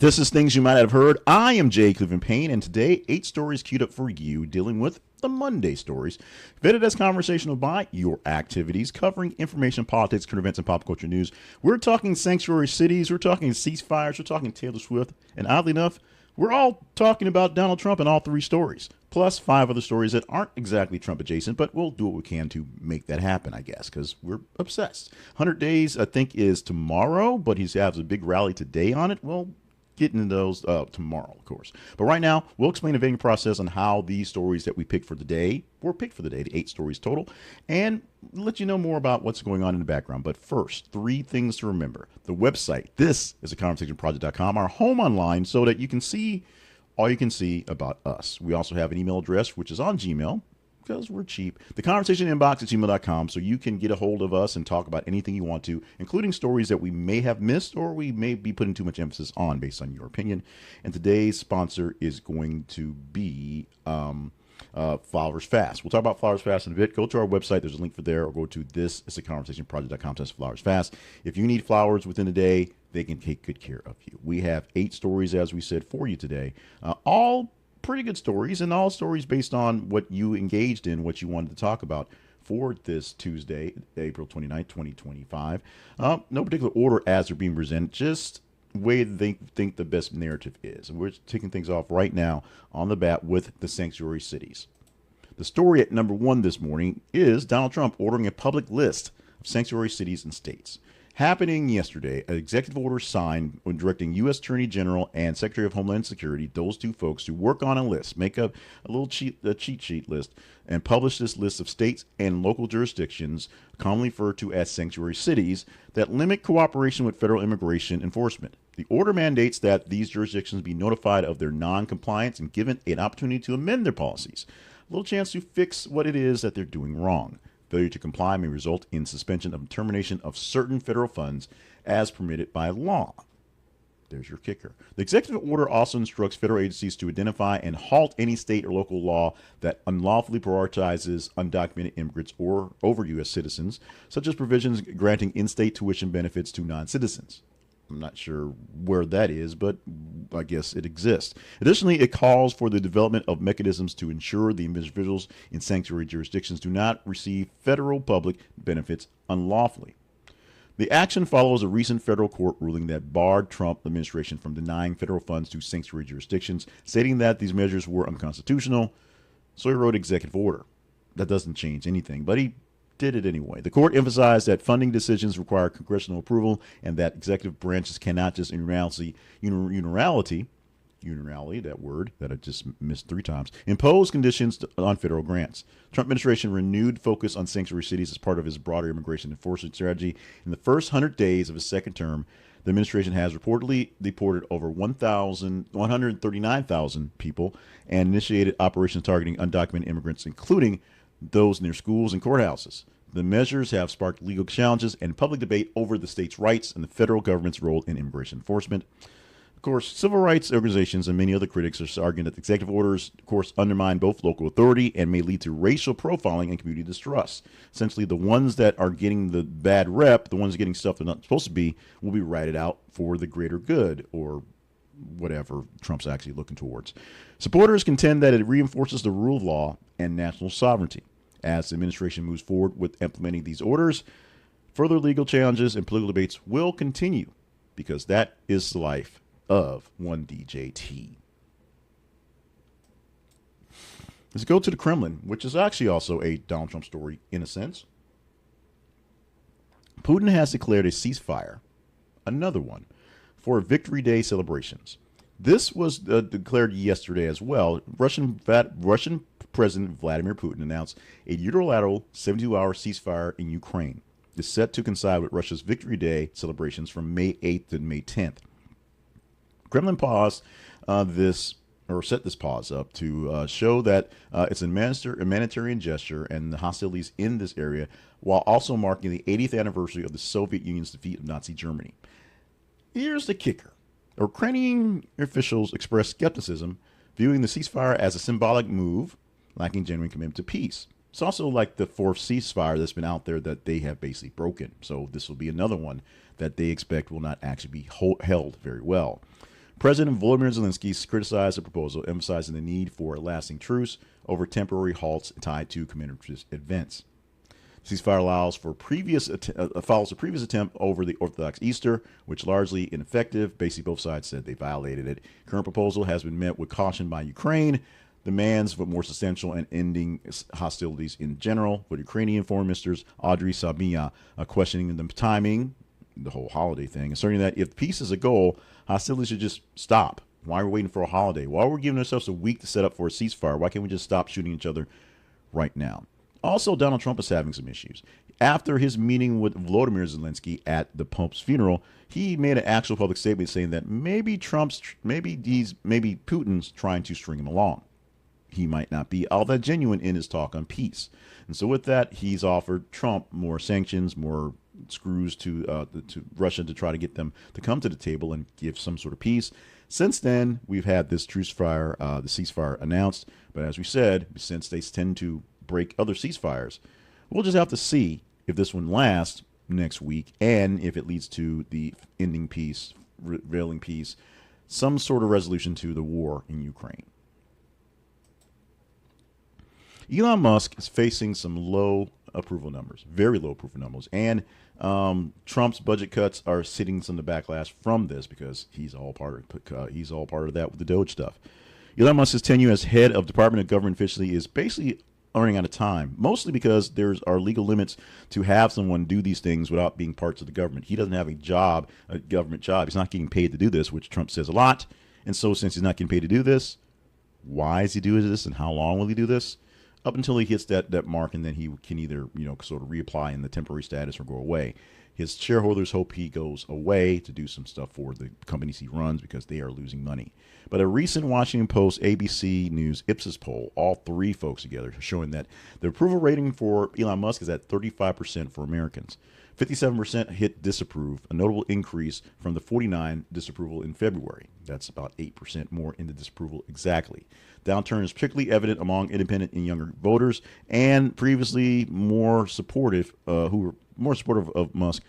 This is Things You Might Not Have Heard. I am Jay Cleveland Payne, and today, 8 stories queued up for you dealing with the Monday stories, vetted as conversational by your activities, covering information, politics, current events, and pop culture news. We're talking sanctuary cities, we're talking ceasefires, we're talking Taylor Swift, and oddly enough, we're all talking about Donald Trump in all 3 stories, plus 5 other stories that aren't exactly Trump adjacent, but we'll do what we can to make that happen, I guess, because we're obsessed. 100 Days, I think, is tomorrow, but he has a big rally today on it. Well, get into those tomorrow, of course. But right now, we'll explain the vetting process on how these stories that we picked for the day were picked for the day, the 8 stories total, and let you know more about what's going on in the background. But first, 3 things to remember. The website, this is theconversationproject.com, our home online, so that you can see all you can see about us. We also have an email address, which is on Gmail, because we're cheap. The conversation inbox at gmail.com, so you can get a hold of us and talk about anything you want to, including stories that we may have missed or we may be putting too much emphasis on based on your opinion. And today's sponsor is going to be Flowers Fast. We'll talk about Flowers Fast in a bit. Go to our website. There's a link for there, or go to thisistheconversationproject.com/Flowers If you need flowers within the day, they can take good care of you. We have 8 stories, as we said, for you today. All pretty good stories, and all stories based on what you engaged in, what you wanted to talk about for this Tuesday, April 29th, 2025. No particular order as they're being presented, just way they think the best narrative is. And we're taking things off right now on the bat with the sanctuary cities. The story at number 1 this morning is Donald Trump ordering a public list of sanctuary cities and states. Happening yesterday, an executive order signed when directing U.S. Attorney General and Secretary of Homeland Security, those 2 folks, to work on a list, make up a little cheat sheet list, and publish this list of states and local jurisdictions, commonly referred to as sanctuary cities, that limit cooperation with federal immigration enforcement. The order mandates that these jurisdictions be notified of their non-compliance and given an opportunity to amend their policies. A little chance to fix what it is that they're doing wrong. Failure to comply may result in suspension of termination of certain federal funds as permitted by law. There's your kicker. The executive order also instructs federal agencies to identify and halt any state or local law that unlawfully prioritizes undocumented immigrants or over U.S. citizens, such as provisions granting in-state tuition benefits to non-citizens. I'm not sure where that is, but I guess it exists. Additionally, it calls for the development of mechanisms to ensure the individuals in sanctuary jurisdictions do not receive federal public benefits unlawfully. The action follows a recent federal court ruling that barred Trump administration from denying federal funds to sanctuary jurisdictions, stating that these measures were unconstitutional. So he wrote executive order. That doesn't change anything, but he did it anyway. The court emphasized that funding decisions require congressional approval and that executive branches cannot just unilaterally, that word that I just missed 3 times, impose conditions on federal grants. Trump administration renewed focus on sanctuary cities as part of his broader immigration enforcement strategy. In the first 100 days of his second term, the administration has reportedly deported over 139,000 people and initiated operations targeting undocumented immigrants, including those near schools and courthouses. The measures have sparked legal challenges and public debate over the state's rights and the federal government's role in immigration enforcement. Of course, civil rights organizations and many other critics are arguing that the executive orders, of course, undermine both local authority and may lead to racial profiling and community distrust. Essentially, the ones that are getting the bad rep, the ones getting stuff they're not supposed to be, will be ratted out for the greater good, or whatever Trump's actually looking towards. Supporters contend that it reinforces the rule of law and national sovereignty. As the administration moves forward with implementing these orders, further legal challenges and political debates will continue, because that is the life of one DJT. Let's go to the Kremlin, which is actually also a Donald Trump story in a sense. Putin has declared a ceasefire, another one, for Victory Day celebrations. This was declared yesterday as well. Russian President Vladimir Putin announced a unilateral 72-hour ceasefire in Ukraine. It's set to coincide with Russia's Victory Day celebrations from May 8th to May 10th. Kremlin paused set this pause up to show that it's a humanitarian gesture and the hostilities in this area, while also marking the 80th anniversary of the Soviet Union's defeat of Nazi Germany. Here's the kicker. Ukrainian officials expressed skepticism, viewing the ceasefire as a symbolic move, lacking genuine commitment to peace. It's also like the 4th ceasefire that's been out there that they have basically broken. So this will be another one that they expect will not actually be held very well. President Volodymyr Zelensky criticized the proposal, emphasizing the need for a lasting truce over temporary halts tied to commemorative events. Ceasefire follows a previous attempt over the Orthodox Easter, which largely ineffective. Basically, both sides said they violated it. Current proposal has been met with caution by Ukraine. Demands for more substantial and ending hostilities in general. With Ukrainian foreign ministers Audrey Sabia questioning the timing, the whole holiday thing, asserting that if peace is a goal, hostilities should just stop. Why are we waiting for a holiday? Why are we giving ourselves a week to set up for a ceasefire? Why can't we just stop shooting each other right now? Also, Donald Trump is having some issues. After his meeting with Volodymyr Zelensky at the Pope's funeral, he made an actual public statement saying that maybe Putin's trying to string him along. He might not be all that genuine in his talk on peace. And so with that, he's offered Trump more sanctions, more screws to Russia to try to get them to come to the table and give some sort of peace. Since then, we've had this the ceasefire announced. But as we said, since they tend to break other ceasefires, we'll just have to see if this one lasts next week and if it leads to the ending peace, revealing peace, some sort of resolution to the war in Ukraine. Elon Musk is facing some low approval numbers, very low approval numbers, and Trump's budget cuts are sitting some of the backlash from this because he's all part of that with the Doge stuff. Elon Musk's tenure as head of Department of Government officially is basically running out of time, mostly because there are legal limits to have someone do these things without being parts of the government. He doesn't have a government job. He's not getting paid to do this, which Trump says a lot. And so since he's not getting paid to do this, why is he doing this and how long will he do this? Up until he hits that mark, and then he can either sort of reapply in the temporary status or go away. His shareholders hope he goes away to do some stuff for the companies he runs because they are losing money. But a recent Washington Post, ABC News, Ipsos poll, all three folks together, showing that the approval rating for Elon Musk is at 35% for Americans. 57% hit disapprove, a notable increase from the 49% disapproval in February. That's about 8% more in the disapproval exactly. Downturn is particularly evident among independent and younger voters, and previously more supportive, who were more supportive of Musk,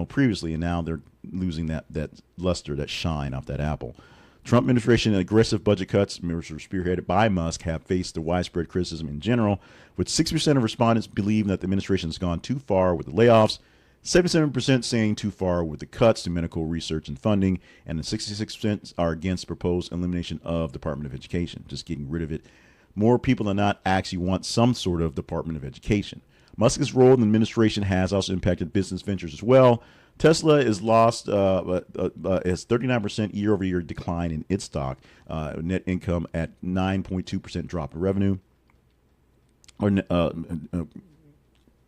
previously, and now they're losing that luster, that shine off that apple. Trump administration and aggressive budget cuts, which were spearheaded by Musk, have faced the widespread criticism in general, with 60% of respondents believing that the administration has gone too far with the layoffs, 77% saying too far with the cuts to medical research and funding, and the 66% are against the proposed elimination of Department of Education, just getting rid of it. More people than not actually want some sort of Department of Education. Musk's role in the administration has also impacted business ventures as well. Tesla has lost has 39% year-over-year decline in its stock, net income at 9.2% drop in revenue.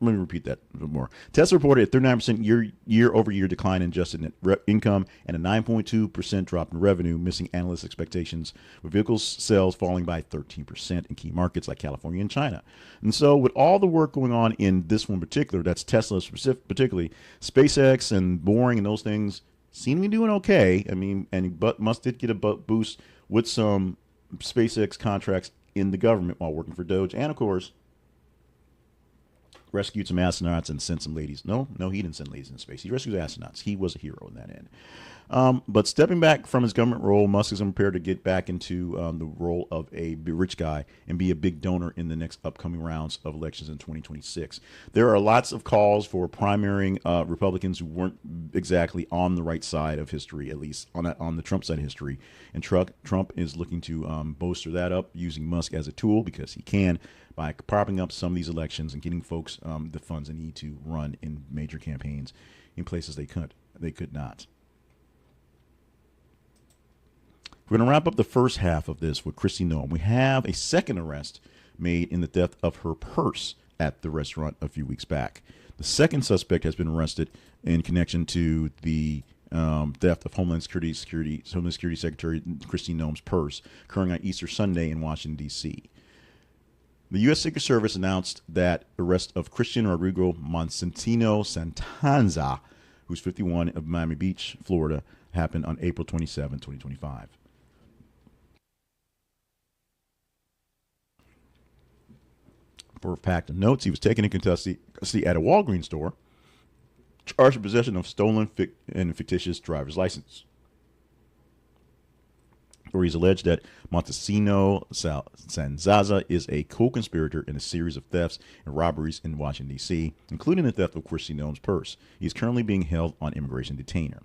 Let me repeat that a bit more. Tesla reported a 39% year-over-year decline in adjusted net income and a 9.2% drop in revenue, missing analysts' expectations, with vehicle sales falling by 13% in key markets like California and China. And so with all the work going on in this one in particular, that's Tesla particularly, SpaceX and Boring and those things seem to be doing okay. I mean, but Musk did get a boost with some SpaceX contracts in the government while working for Doge, and of course, rescued some astronauts and sent some ladies. No, he didn't send ladies into space. He rescued astronauts. He was a hero in that end. But stepping back from his government role, Musk is prepared to get back into the role of a rich guy and be a big donor in the next upcoming rounds of elections in 2026. There are lots of calls for primarying Republicans who weren't exactly on the right side of history, at least on the Trump side of history. And Trump is looking to bolster that up using Musk as a tool because he can, by propping up some of these elections and getting folks the funds they need to run in major campaigns in places they could not. We're going to wrap up the first half of this with Kristi Noem. We have a second arrest made in the theft of her purse at the restaurant a few weeks back. The second suspect has been arrested in connection to the theft of Homeland Security Secretary Kristi Noem's purse occurring on Easter Sunday in Washington, D.C. The U.S. Secret Service announced that the arrest of Christian Rodrigo Monsentino Santanza, who's 51, of Miami Beach, Florida, happened on April 27, 2025. For a fact of notes, he was taken into custody at a Walgreens store, charged with possession of stolen and fictitious driver's license. where he's alleged that Montesino Sanzaza is a co-conspirator in a series of thefts and robberies in Washington, D.C., including the theft of Chrissy Noem's purse. He's currently being held on immigration detainer.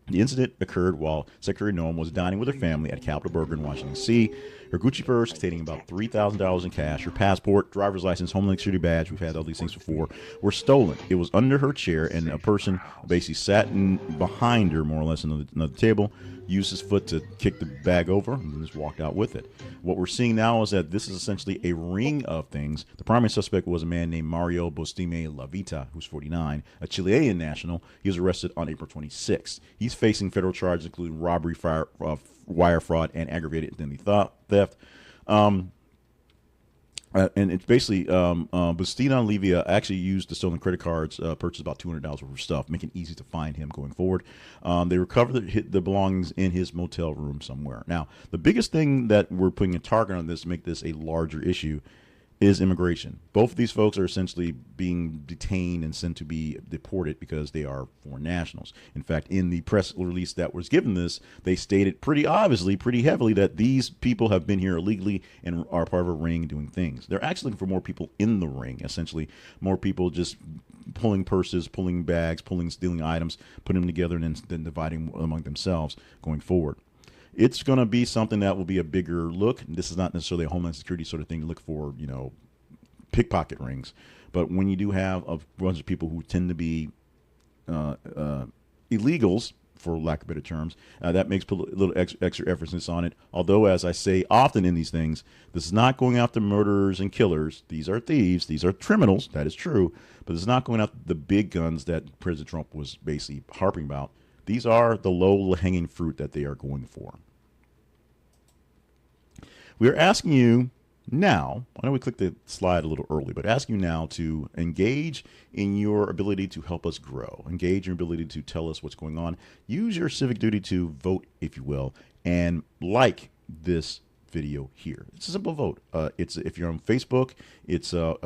The incident occurred while Secretary Noem was dining with her family at Capitol Burger in Washington, D.C. Her Gucci purse containing about $3,000 in cash, her passport, driver's license, Homeland Security badge, we've had all these things before, were stolen. It was under her chair, and a person basically sat behind her, more or less, on another table, used his foot to kick the bag over, and just walked out with it. What we're seeing now is that this is essentially a ring of things. The primary suspect was a man named Mario Bostime Lavita, who's 49, a Chilean national. He was arrested on April 26th. He's facing federal charges including robbery, wire fraud, and aggravated identity theft. And it's basically Bustina Livia actually used the stolen credit cards, purchased about $200 worth of stuff, making it easy to find him going forward. They recovered the belongings in his motel room somewhere. Now, the biggest thing that we're putting a target on this to make this a larger issue is immigration. Both of these folks are essentially being detained and sent to be deported because they are foreign nationals. In fact, in the press release that was given this, they stated pretty obviously, pretty heavily, that these people have been here illegally and are part of a ring doing things. They're actually looking for more people in the ring, essentially, more people just pulling purses, pulling bags, stealing items, putting them together, and then dividing among themselves going forward. It's going to be something that will be a bigger look. This is not necessarily a Homeland Security sort of thing to look for, pickpocket rings. But when you do have a bunch of people who tend to be illegals, for lack of better terms, that makes a little extra emphasis on it. Although, as I say often in these things, this is not going after murderers and killers. These are thieves. These are criminals. That is true. But it's not going after the big guns that President Trump was basically harping about. These are the low-hanging fruit that they are going for. We are asking you now, I know we clicked the slide a little early, but asking you now to engage in your ability to help us grow, engage in your ability to tell us what's going on, use your civic duty to vote, if you will, and like this video here. It's a simple vote. If you're on Facebook, it's a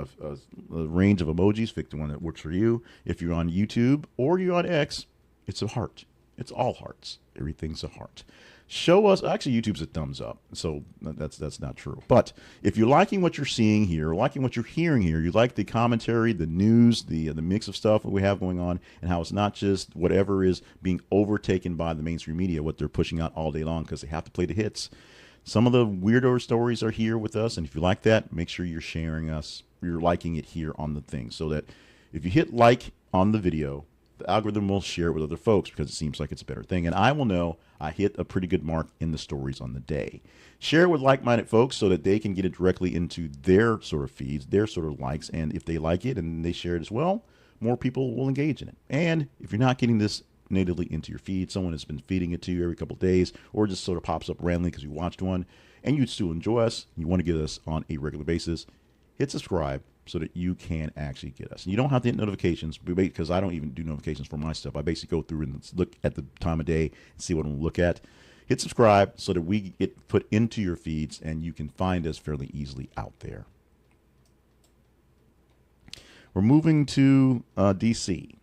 range of emojis, pick the one that works for you. If you're on YouTube or you're on X, it's a heart. It's all hearts. Everything's a heart. Show us. Actually, YouTube's a thumbs up, so that's not true. But if you're liking what you're seeing here, liking what you're hearing here, you like the commentary, the news, the mix of stuff that we have going on, and how it's not just whatever is being overtaken by the mainstream media, what they're pushing out all day long because they have to play the hits. Some of the weirdo stories are here with us, and if you like that, make sure you're sharing us, you're liking it here on the thing, so that if you hit like on the video, the algorithm will share it with other folks because it seems like it's a better thing. And I will know I hit a pretty good mark in the stories on the day. Share it with like-minded folks so that they can get it directly into their sort of feeds, their sort of likes. And if they like it and they share it as well, more people will engage in it. And if you're not getting this natively into your feed, someone has been feeding it to you every couple of days, or just sort of pops up randomly because you watched one, and you still enjoy us, you want to get us on a regular basis, hit subscribe so that you can actually get us. And you don't have to hit notifications because I don't even do notifications for my stuff. I basically go through and look at the time of day and see what I'm going to look at. Hit subscribe so that we get put into your feeds and you can find us fairly easily out there. We're moving to DC,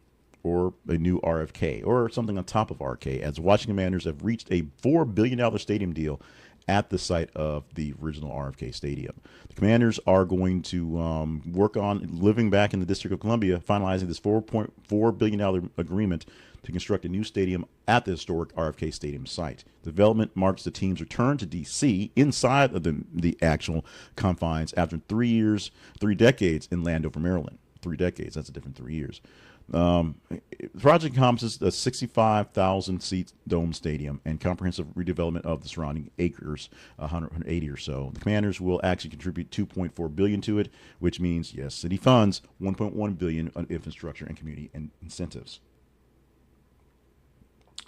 or a new RFK, or something on top of RFK, as Washington Commanders have reached a $4 billion stadium deal at the site of the original RFK Stadium. The Commanders are going to work on living back in the District of Columbia, finalizing this $4.4 billion agreement to construct a new stadium at the historic RFK Stadium site. The development marks the team's return to D.C. inside of the actual confines after 3 decades in Landover, Maryland. 3 decades, that's a different 3 years. The project encompasses a 65,000-seat dome stadium and comprehensive redevelopment of the surrounding acres, 180 or so. The Commanders will actually contribute $2.4 billion to it, which means, yes, city funds, $1.1 billion on infrastructure and community and incentives.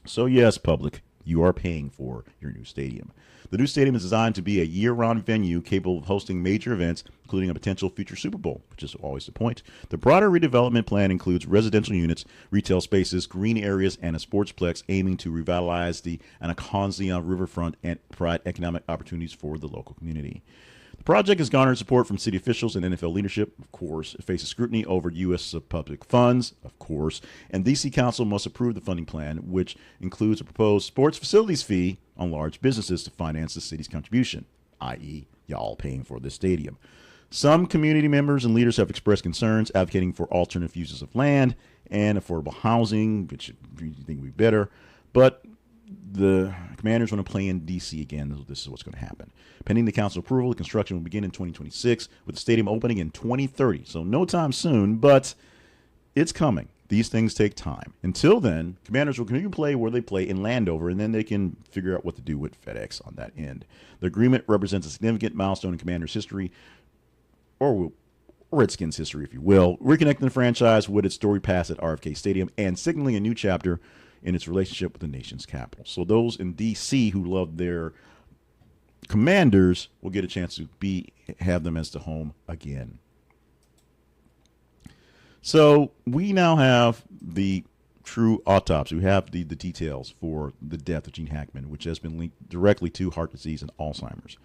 So yes, public, you are paying for your new stadium. The new stadium is designed to be a year-round venue capable of hosting major events, including a potential future Super Bowl, which is always the point. The broader redevelopment plan includes residential units, retail spaces, green areas, and a sportsplex aiming to revitalize the Anacostia riverfront and provide economic opportunities for the local community. The project has garnered support from city officials and NFL leadership. Of course, it faces scrutiny over U.S. public funds, of course, and D.C. Council must approve the funding plan, which includes a proposed sports facilities fee on large businesses to finance the city's contribution, i.e., y'all paying for this stadium. Some community members and leaders have expressed concerns advocating for alternative uses of land and affordable housing, which you think would be better. But the Commanders want to play in D.C. again. This is what's going to happen. Pending the council approval, the construction will begin in 2026, with the stadium opening in 2030. So no time soon, but it's coming. These things take time. Until then, Commanders will continue to play where they play in Landover, and then they can figure out what to do with FedEx on that end. The agreement represents a significant milestone in Commanders' history, or Redskins history, if you will, reconnecting the franchise with its storied past at RFK Stadium and signaling a new chapter in its relationship with the nation's capital. So those in D.C. who love their Commanders will get a chance to have them as the home again. So we now have the true autopsy. We have the details for the death of Gene Hackman, which has been linked directly to heart disease and Alzheimer's.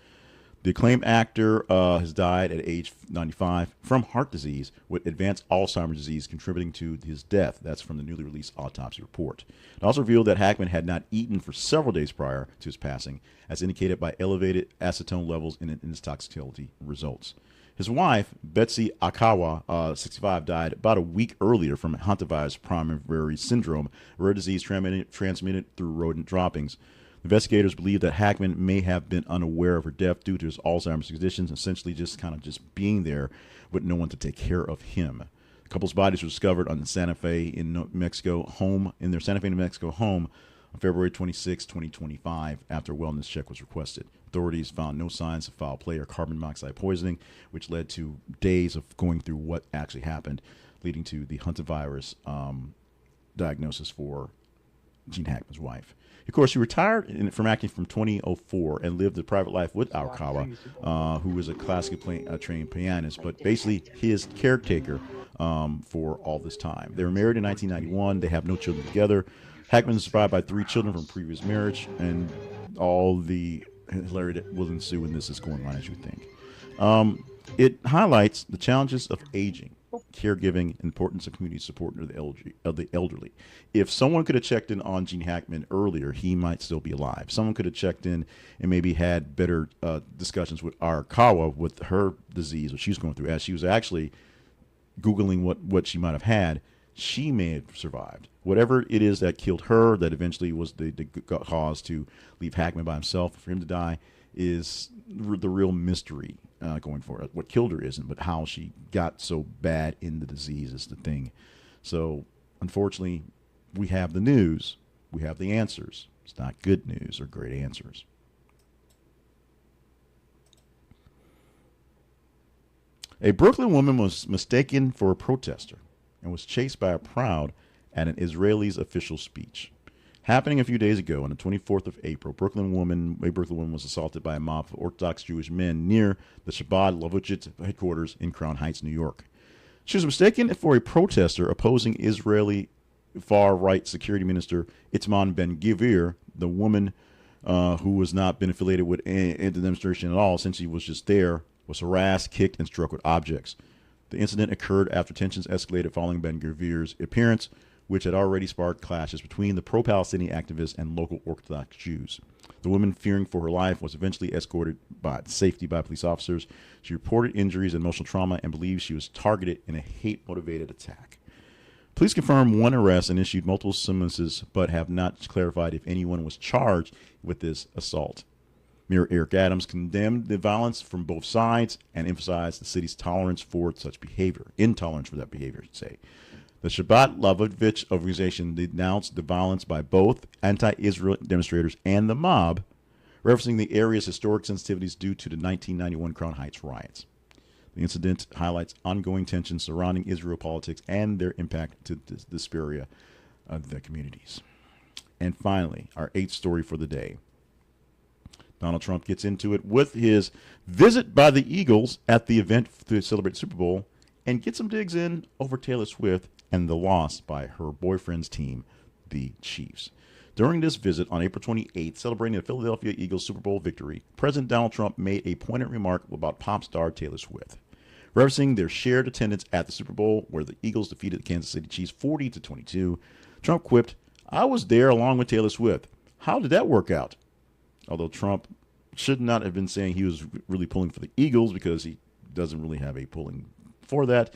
The acclaimed actor has died at age 95 from heart disease, with advanced Alzheimer's disease contributing to his death. That's from the newly released autopsy report. It also revealed that Hackman had not eaten for several days prior to his passing, as indicated by elevated acetone levels in his toxicity results. His wife, Betsy Akawa, 65, died about a week earlier from Hantavirus primary syndrome, a rare disease transmitted through rodent droppings. Investigators believe that Hackman may have been unaware of her death due to his Alzheimer's conditions, essentially just being there with no one to take care of him. The couple's bodies were discovered on the Santa Fe in New Mexico home on February 26, 2025, after a wellness check was requested. Authorities found no signs of foul play or carbon monoxide poisoning, which led to days of going through what actually happened, leading to the Hantavirus diagnosis for Gene Hackman's wife. Of course, he retired from acting from 2004 and lived a private life with Arakawa, who was a classically trained pianist, but basically his caretaker for all this time. They were married in 1991. They have no children together. Hackman is survived by 3 children from previous marriage, and all the hilarity that will ensue when this is going on, as you think. It highlights the challenges of aging, caregiving, importance of community support of the elderly. If someone could have checked in on Gene Hackman earlier, he might still be alive. Someone could have checked in and maybe had better discussions with Arakawa with her disease, what she was going through, as she was actually Googling what she might have had. She may have survived. Whatever it is that killed her, that eventually was the cause to leave Hackman by himself, for him to die, is the real mystery going forward. What killed her isn't, but how she got so bad in the disease is the thing. So, unfortunately, we have the news. We have the answers. It's not good news or great answers. A Brooklyn woman was mistaken for a protester and was chased by a crowd at an Israeli's official speech. Happening a few days ago, on the 24th of April, a Brooklyn woman was assaulted by a mob of Orthodox Jewish men near the Chabad Lubavitch headquarters in Crown Heights, New York. She was mistaken for a protester opposing Israeli far-right security minister Itamar Ben-Gvir. The woman, who has not been affiliated with the demonstration at all since she was just there, was harassed, kicked, and struck with objects. The incident occurred after tensions escalated following Ben-Gvir's appearance, which had already sparked clashes between the pro-Palestinian activists and local Orthodox Jews. The woman, fearing for her life, was eventually escorted to safety by police officers. She reported injuries and emotional trauma and believes she was targeted in a hate-motivated attack. Police confirmed one arrest and issued multiple summonses, but have not clarified if anyone was charged with this assault. Mayor Eric Adams condemned the violence from both sides and emphasized the city's intolerance for that behavior, I should say. The Chabad Lubavitch organization denounced the violence by both anti-Israel demonstrators and the mob, referencing the area's historic sensitivities due to the 1991 Crown Heights riots. The incident highlights ongoing tensions surrounding Israel politics and their impact to the disparity of the communities. And finally, our 8th story for the day. Donald Trump gets into it with his visit by the Eagles at the event to celebrate Super Bowl and gets some digs in over Taylor Swift and the loss by her boyfriend's team, the Chiefs. During this visit on April 28th, celebrating the Philadelphia Eagles Super Bowl victory, President Donald Trump made a poignant remark about pop star Taylor Swift. Referencing their shared attendance at the Super Bowl, where the Eagles defeated the Kansas City Chiefs 40-22, Trump quipped, "I was there along with Taylor Swift. How did that work out?" although Trump should not have been saying he was really pulling for the Eagles because he doesn't really have a pulling for that.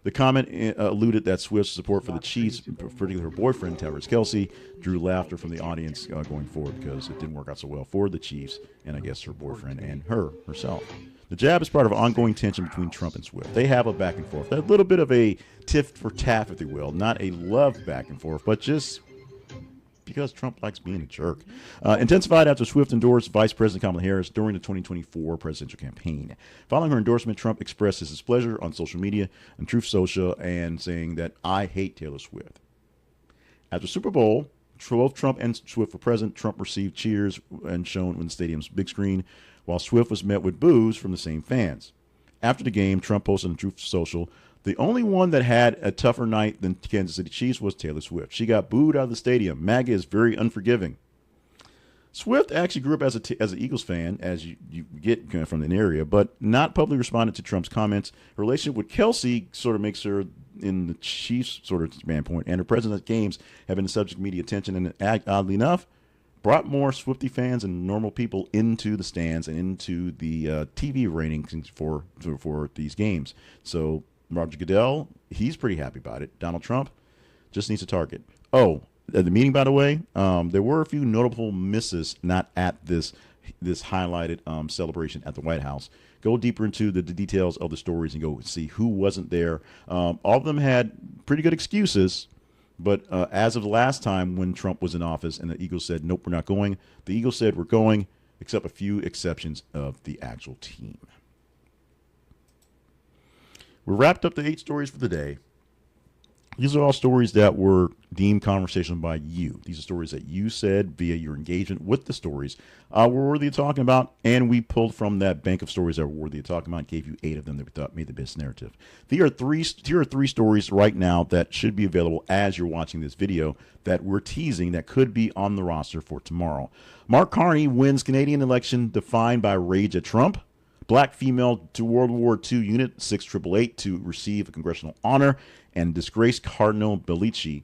The comment alluded that Swift's support for the Chiefs, particularly her boyfriend, Travis Kelce, drew laughter from the audience going forward because it didn't work out so well for the Chiefs and I guess her boyfriend and herself. The jab is part of an ongoing tension between Trump and Swift. They have a back and forth, a little bit of a tiff for taff, if you will, not a love back and forth, but just because Trump likes being a jerk. Intensified after Swift endorsed Vice President Kamala Harris during the 2024 presidential campaign. Following her endorsement, Trump expressed his displeasure on social media and Truth Social and saying that I hate Taylor Swift. After Super Bowl, both Trump and Swift were present. Trump received cheers and shown on the stadium's big screen, while Swift was met with boos from the same fans. After the game, Trump posted on Truth Social, the only one that had a tougher night than Kansas City Chiefs was Taylor Swift. She got booed out of the stadium. MAGA is very unforgiving. Swift actually grew up as an Eagles fan, as you get from an area, but not publicly responded to Trump's comments. Her relationship with Kelce sort of makes her in the Chiefs sort of standpoint, and her presence at games have been the subject of media attention, and oddly enough, brought more Swiftie fans and normal people into the stands and into the TV ratings for these games. So Roger Goodell, he's pretty happy about it. Donald Trump just needs a target. Oh, at the meeting, by the way, there were a few notable misses not at this highlighted celebration at the White House. Go deeper into the details of the stories and go see who wasn't there. All of them had pretty good excuses, but as of the last time when Trump was in office and the Eagles said, nope, we're not going, the Eagles said we're going, except a few exceptions of the actual team. We wrapped up the 8 stories for the day. These are all stories that were deemed conversational by you. These are stories that you said via your engagement with the stories were worthy of talking about, and we pulled from that bank of stories that were worthy of talking about and gave you 8 of them that we thought made the best narrative. Here are three stories right now that should be available as you're watching this video that we're teasing that could be on the roster for tomorrow. Mark Carney wins Canadian election defined by rage at Trump. Black female to World War II unit 6888 to receive a congressional honor, and disgraced Cardinal Bellici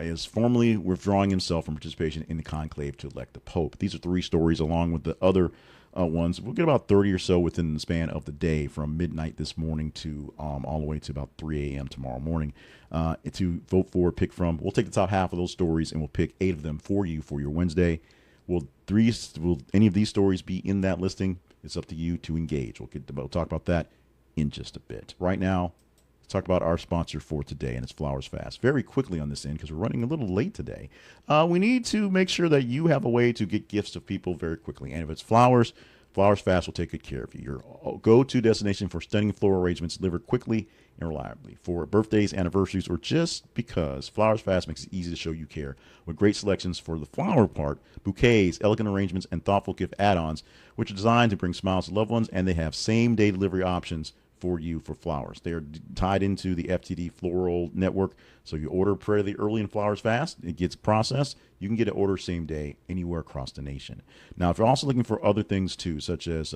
is formally withdrawing himself from participation in the conclave to elect the Pope. These are 3 stories along with the other ones. We'll get about 30 or so within the span of the day from midnight this morning to all the way to about 3 a.m. tomorrow morning to vote for, pick from. We'll take the top half of those stories and we'll pick 8 of them for you for your Wednesday. Will any of these stories be in that listing? It's up to you to engage. We'll talk about that in just a bit. Right now, let's talk about our sponsor for today, and it's Flowers Fast. Very quickly on this end, because we're running a little late today, we need to make sure that you have a way to get gifts to people very quickly. And if it's flowers, Flowers Fast will take good care of you. Your go-to destination for stunning floral arrangements delivered quickly and reliably. For birthdays, anniversaries, or just because, Flowers Fast makes it easy to show you care. With great selections for the flower part, bouquets, elegant arrangements, and thoughtful gift add-ons, which are designed to bring smiles to loved ones, and they have same-day delivery options for you for flowers. They are tied into the FTD Floral Network, so you order pretty early in Flowers Fast, it gets processed, you can get an order same day anywhere across the nation. Now, if you're also looking for other things too, such as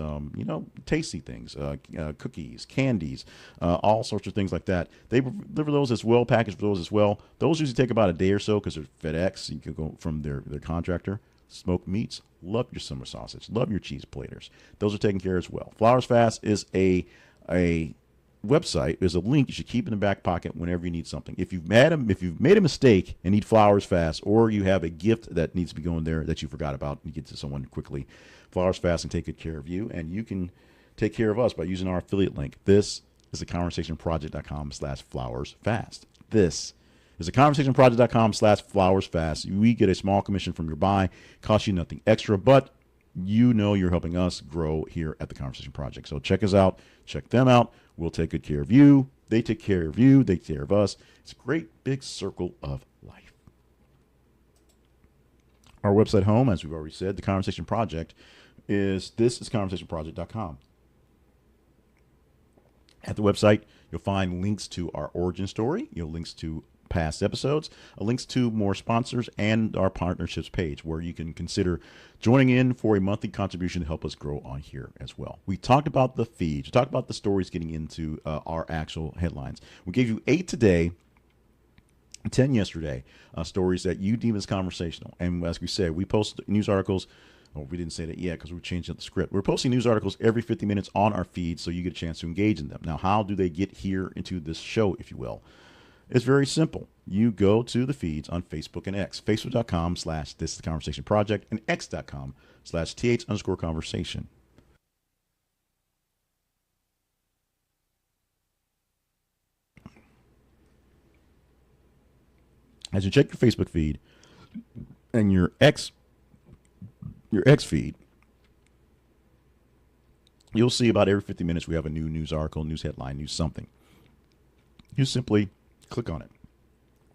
tasty things, cookies, candies, all sorts of things like that, they deliver those as well, package for those as well. Those usually take about a day or so because they're FedEx. You can go from their contractor. Smoked meats, love your summer sausage, love your cheese platers. Those are taken care of as well. Flowers Fast is a website. There's a link you should keep in the back pocket whenever you need something. If you've made a mistake and need Flowers Fast, or you have a gift that needs to be going there that you forgot about, and you get to someone quickly, Flowers Fast can take good care of you, and you can take care of us by using our affiliate link. This is theconversationproject.com/flowersfast. This is theconversationproject.com/flowersfast. We get a small commission from your buy. Costs you nothing extra, but you know you're helping us grow here at The Conversation Project. So check us out. Check them out. We'll take good care of you. They take care of you. They take care of us. It's a great big circle of life. Our website home, as we've already said, The Conversation Project, is conversationproject.com. At the website, you'll find links to our origin story. Links to past episodes, links to more sponsors, and our partnerships page where you can consider joining in for a monthly contribution to help us grow on here as well. We talked about the feeds. We talked about the stories getting into our actual headlines. We gave you 8 today, 10 yesterday, stories that you deem as conversational. And as we said, we post news articles Oh, we didn't say that yet because we're changing the script. We're posting news articles every 50 minutes on our feed so you get a chance to engage in them. Now, how do they get here into this show, if you will? It's very simple. You go to the feeds on Facebook and X, facebook.com/This Is the Conversation Project and x.com/th_conversation. As you check your Facebook feed and your X feed, you'll see about every 50 minutes we have a new news article, news headline, news something. You simply click on it.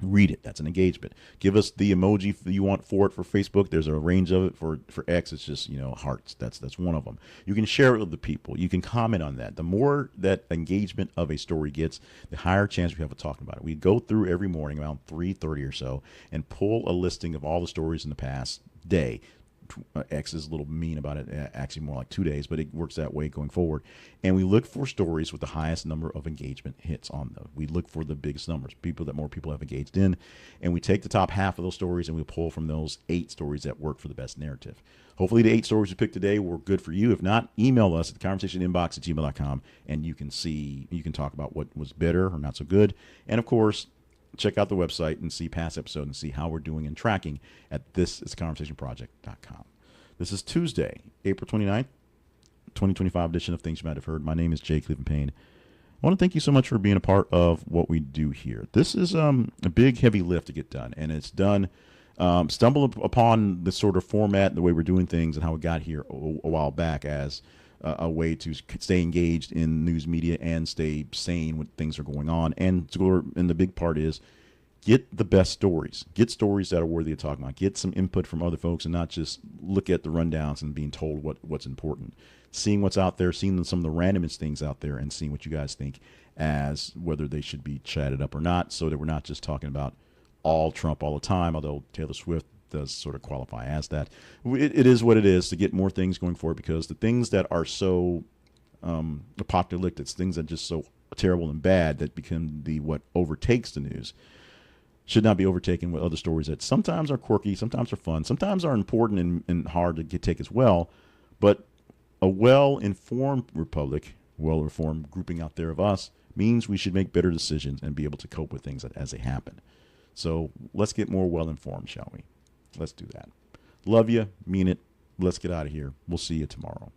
Read it. That's an engagement. Give us the emoji you want for it for Facebook. There's a range of it. For X, it's just, hearts. That's one of them. You can share it with the people. You can comment on that. The more that engagement of a story gets, the higher chance we have of talking about it. We go through every morning around 3:30 or so and pull a listing of all the stories in the past day. X is a little mean about it, actually more like 2 days, but it works that way going forward. And we look for stories with the highest number of engagement hits on them. We look for the biggest numbers, more people have engaged in, and we take the top half of those stories and we pull from those 8 stories that work for the best narrative. Hopefully the 8 stories we picked today were good for you. If not, email us at theconversationinbox@gmail.com and you can talk about what was better or not so good. And of course, check out the website and see past episodes and see how we're doing and tracking at thisisconversationproject.com. This is Tuesday, April 29th, 2025 edition of Things You Might Have Heard. My name is Jay Cleveland Payne. I want to thank you so much for being a part of what we do here. This is a big, heavy lift to get done, and it's done. Stumbled upon the sort of format, the way we're doing things, and how it got here a while back as a way to stay engaged in news media and stay sane when things are going on. And the big part is get the best stories. Get stories that are worthy of talking about. Get some input from other folks and not just look at the rundowns and being told what's important. Seeing what's out there, seeing some of the randomest things out there, and seeing what you guys think as whether they should be chatted up or not, so that we're not just talking about all Trump all the time, although Taylor Swift does sort of qualify as that. It is what it is to get more things going forward, because the things that are so apocalyptic, it's things that are just so terrible and bad that become what overtakes the news, should not be overtaken with other stories that sometimes are quirky, sometimes are fun, sometimes are important and hard to take as well. But a well-informed republic, well-informed grouping out there of us, means we should make better decisions and be able to cope with things as they happen. So let's get more well-informed, shall we? Let's do that. Love you. Mean it. Let's get out of here. We'll see you tomorrow.